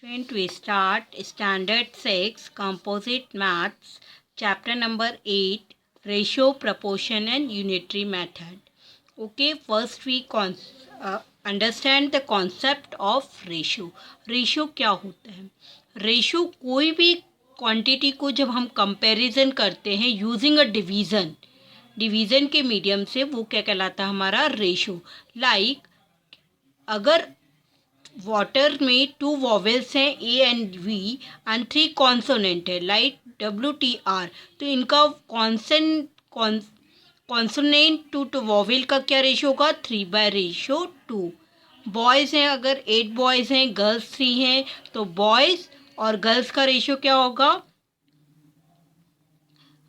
Student, we start Standard 6 Composite Maths, Chapter number 8, Ratio, Proportion and Unitary Method. Okay, first we understand the concept of ratio. Ratio क्या होता है? Ratio कोई भी quantity को जब हम कंपैरिजन करते हैं यूजिंग अ डिवीज़न के मीडियम से, वो क्या कहलाता है? हमारा रेशो. लाइक अगर वाटर में 2 वॉवेल्स हैं A and V and 3 consonant है लाइक WTR, तो इनका कॉन्सोनेंट टू वॉवेल का क्या रेशो होगा? 3/2. बॉयज़ हैं, अगर 8 बॉयज़ हैं, गर्ल्स 3 हैं, तो बॉयज़ और गर्ल्स का रेशो क्या होगा?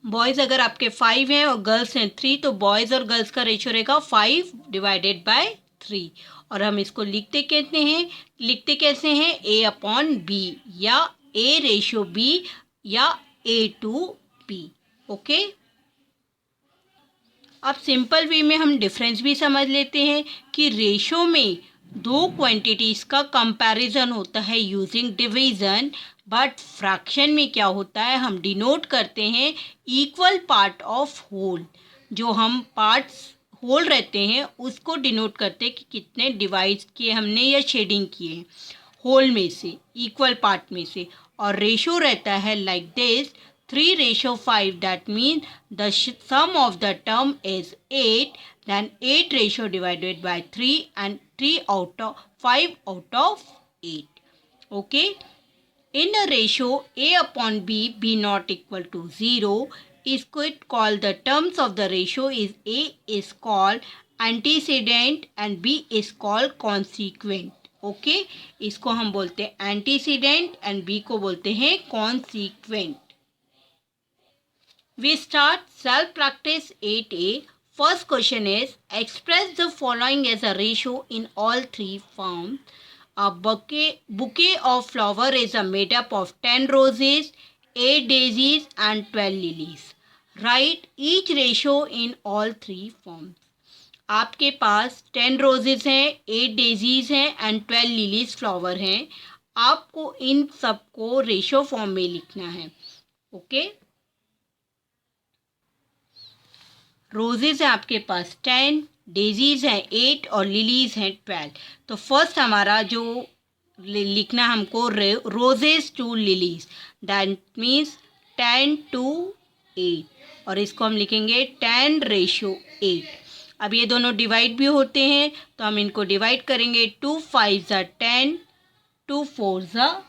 बॉयज़ अगर आपके 5 हैं और गर्ल्स हैं 3, तो बॉयज़ और गर्ल्स का रेशो रहेगा 5/3. और हम इसको लिखते कैसे हैं? A/B या A/B या A/B. ओके, अब सिंपल वे में हम डिफरेंस भी समझ लेते हैं कि रेशो में दो क्वांटिटीज़ का कंपैरिजन होता है यूजिंग डिवीज़न, बट फ्रैक्शन में क्या होता है? हम डिनोट करते हैं इक्वल पार्ट ऑफ होल. जो हम पार्ट्स होल रहते हैं उसको डिनोट करते हैं कि कितने डिवाइड किए हमने या शेडिंग किए होल में से, इक्वल पार्ट में से. और रेशो रहता है like this 3/5. that means the sum of the term is 8, then 8 ratio divided by 3 and 5 out of 8. Okay, in a ratio A/B be not equal to 0, is called the terms of the ratio is A is called antecedent and B is called consequent. Okay, इसको हम बोलते हैं antecedent and B को बोलते हैं consequent. We start self practice 8A. First question is express the following as a ratio in all three forms. A bouquet of flower is made up of 10 roses, 8 daisies and 12 lilies. Write each ratio in all three forms. आपके पास 10 roses हैं, 8 daisies हैं and 12 lilies flower हैं. आपको इन सबको ratio form में लिखना है. Okay, roses हैं आपके पास 10, डेजीज हैं 8 और लिलीज हैं 12. तो फर्स्ट हमारा जो लिखना हमको roses to lilies, that means 10:8 और इसको हम लिखेंगे 10:8. अब ये दोनों डिवाइड भी होते हैं तो हम इनको डिवाइड करेंगे. 2 5 ज़ा 10, 2 4 ज़ा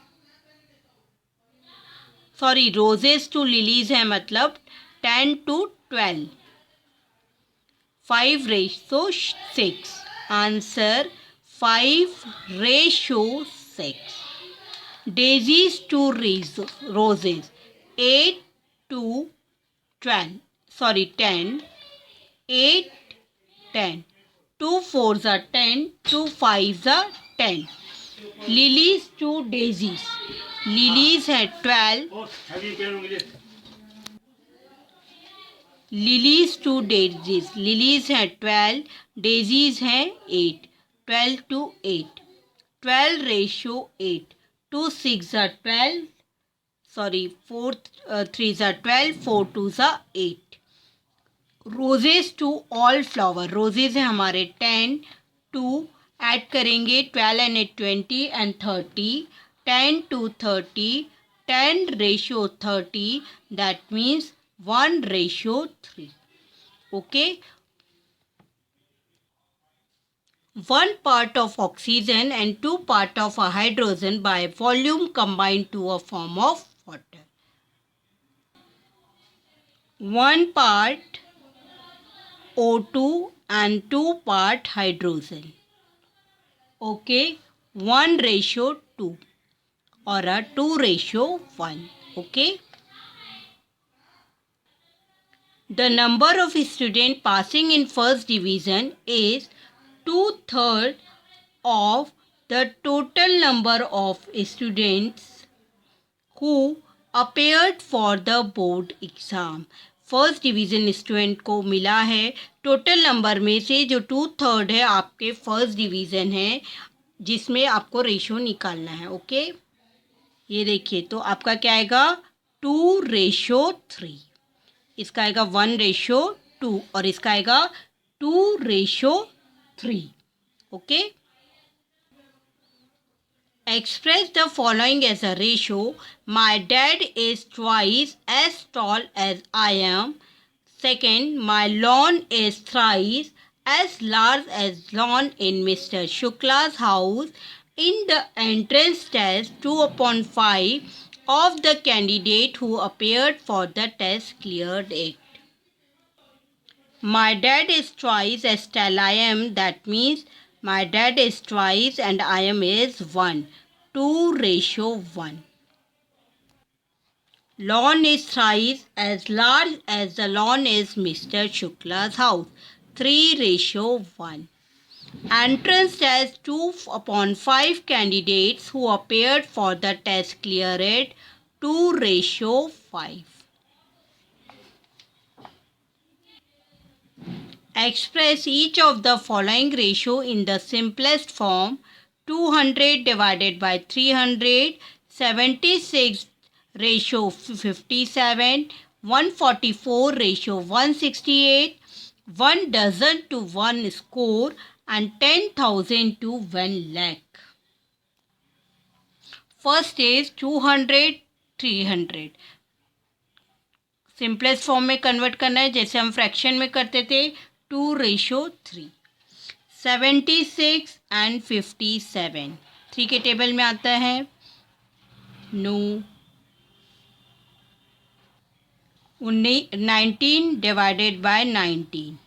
रोजेज टू लिलीज है मतलब 10:12. 5/6. आंसर 5/6. Daisies to roses 8:12 10, 8 10. 2 4 ज़ा 10, 2 5 ज़ा 10. लिलीज टू डेजीज, लिलीज है 12, लिलीज टू डेजीज, लिलीज है 12, डेजीज है 8. 12:8. 12/8. 2 6 ज़ा 12, 4 3 ज़ा 12, 4 2 ज़ा 8. Roses to all flower, roses है हमारे 10, 2 ऐड करेंगे 12 and 8 20 and 30. 10:30, 10/30, that means 1/3. okay, 1 part of oxygen and 2 part of a hydrogen by volume combined to a form of water. 1 part O2 and 2 part hydrogen. Okay, 1/2 or a 2/1. Okay, the number of students passing in first division is 2/3 of the total number of students who appeared for the board exam. First division student को मिला है total number में से जो 2/3 है आपके first division है, जिसमें आपको रेशो निकालना है. ओके, ये देखिए, तो आपका क्या आएगा 2:3, इसका आएगा 1:2 और इसका आएगा 2:3. Okay. Express the following as a ratio. My dad is twice as tall as I am. Second, my lawn is thrice as large as lawn in Mr. Shukla's house. In the entrance test, 2/5 of the candidate who appeared for the test cleared it. My dad is twice as tall I am. That means my dad is twice and I am is 1. 2:1. Lawn is thrice as large as the lawn is Mr. Shukla's house. 3:1. Entrance test, 2/5 candidates who appeared for the test cleared. 2:5. Express each of the following ratio in the simplest form. 200 divided by 300, 76 ratio 57, 144 ratio 168, 1 dozen to 1 score, and 10,000 to 1 lakh. First is 200, 300. Simplest form में convert करना है जैसे हम fraction में करते थे. 2:3. 76 and 57 3 के table में आता है. No. 19 divided by 19.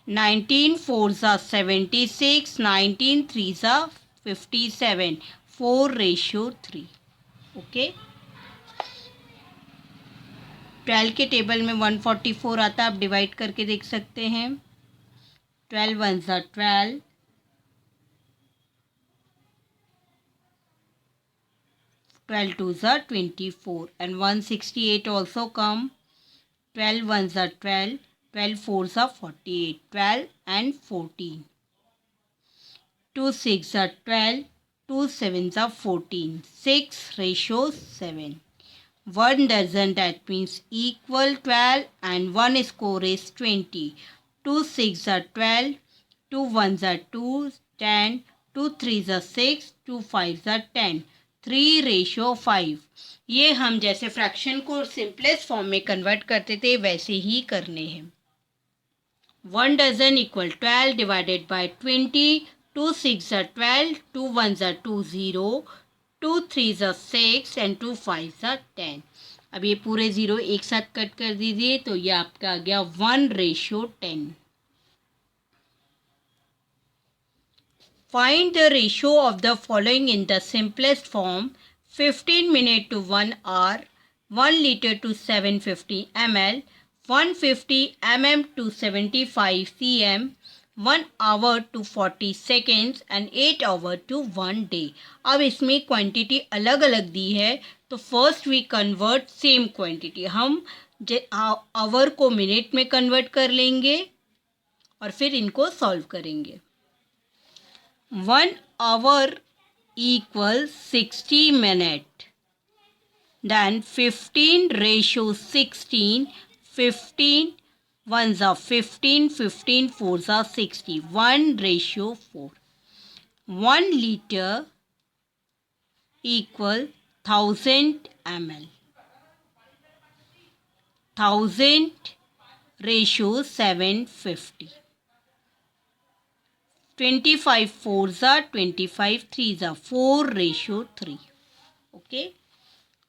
19 4s are 76, 19 3s are 57, 4:3. Okay. 12 के टेबल में 144 आता है. आप डिवाइड करके देख सकते हैं. 12 1s are 12, 12 2s are 24, and 168 also come. 12 1s are 12, 12 4s are 48, 12 and 14. 2 6 are 12, 2 7s are 14, 6:7. 1 dozen, that means equal 12, and 1 score is 20. 2 6 are 12, 2 1s are 2, 10, 2 3s are 6, 2 5s are 10, 3:5. ये हम जैसे फ्रैक्शन को simplest form में convert करते थे वैसे ही करने हैं. 1 dozen equal 12 divided by 20. 2 6 are 12, 2 1s are 2 0, 2 3s are 6 and 2 5s are 10. अब ये पूरे ज़ीरो एक साथ कट कर दीजिए तो ये आपका आ गया 1:10. Find the ratio of the following in the simplest form. 15 minutes to 1 hour, 1 liter to 750 ml, 150 mm to 75 cm, 1 hour to 40 seconds and 8 hour to 1 day. अब इसमें क्वांटिटी अलग अलग दी है तो first we convert same quantity. हम hour को minute में कन्वर्ट कर लेंगे और फिर इनको सॉल्व करेंगे. 1 hour equals 60 minutes. Then 15:16, 15 1s are 15, 15 4s are 60, 1:4. 1 liter equal 1000 ml. 1000:750. 25 4s are 25, 3s are 4:3. Okay.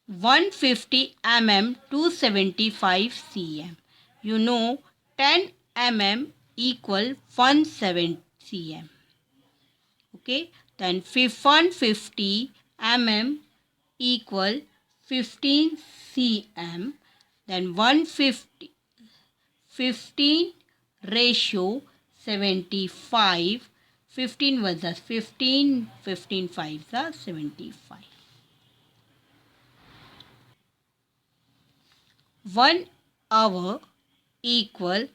150 mm to 75 cm. You know 10 mm equal 170 cm. Okay. Then 150 mm equal 15 cm. Then 150 15:75. 15 was 15, 15 5s are 75. 1 hour equal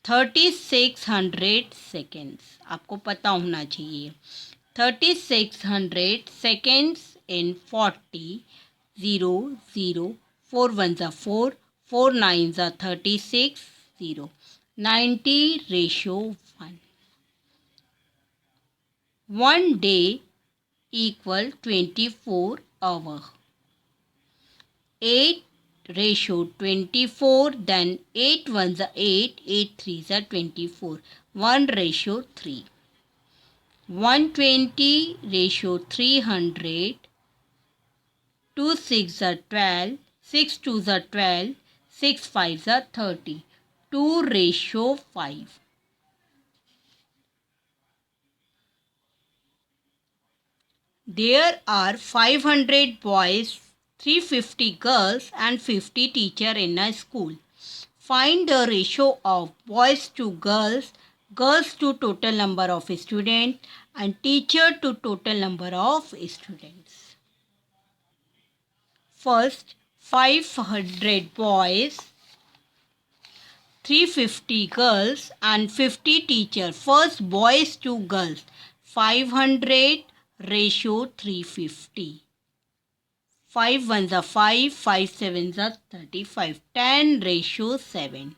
3600 seconds. आपको पता होना चाहिए 3600 seconds in 40. 0, 0, 4 ones are 4, 4 nines are 36, 0. 90 ratio 1. 1 day equal 24 hours. 8 ratio 24, then 8 ones are 8, 8 threes are 24. 1 ratio 3. 120 ratio 300. 2 6 are 12, 6 2s are 12, 6 5s are 30. 2 ratio 5. There are 500 boys, 350 girls and 50 teachers in a school. Find the ratio of boys to girls, girls to total number of students and teacher to total number of students. First, 500 boys, 350 girls and 50 teachers. First, boys to girls. 500 ratio 350. 5 ones are 5, 5 sevens are 35. 10 ratio 7.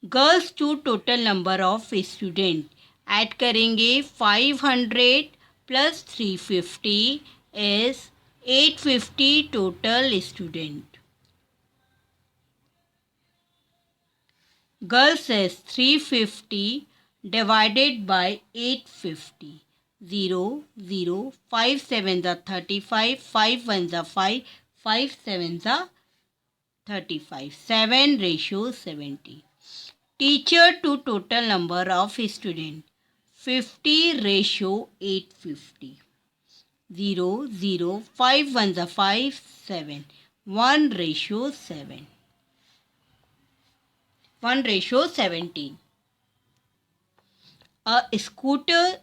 Girls to total number of student. Add करेंगे 500 plus 350 is 850 total student. Girls is 350 divided by 850. 0, 0, 5 sevens are 35, 5 ones are 5, 5 sevens are 35. 7 ratio 70. Teacher to total number of student. 50 ratio 850. 0, 0, 5 ones are 5, 7. 1 ratio 7. 1 ratio 17. A scooter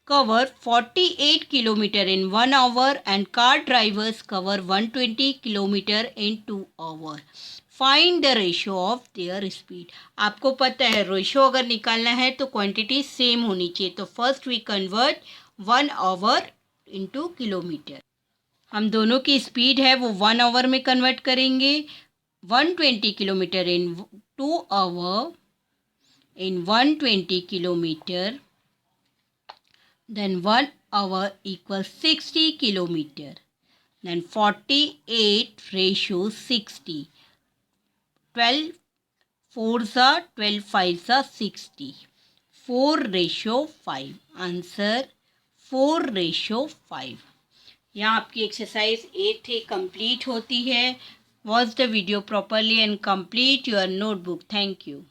cover 48 kilometer in 1 hour and car drivers cover 120 kilometer in 2 hours. Find the ratio of their speed. आपको पता है ratio अगर निकालना है तो quantity same होनी चाहिए. तो first we convert 1 hour into kilometer. हम दोनों की स्पीड है वो 1 आवर में कन्वर्ट करेंगे. 120 kilometer in 2 hour in 120 kilometer, then 1 hour equals 60 kilometer, then 48 ratio 60, 12 4s are 12 5s are 60, 4 ratio 5. Answer 4 ratio 5. यहाँ आपकी एक्सरसाइज 8 कंप्लीट होती है. Watch the video properly and complete your notebook. Thank you.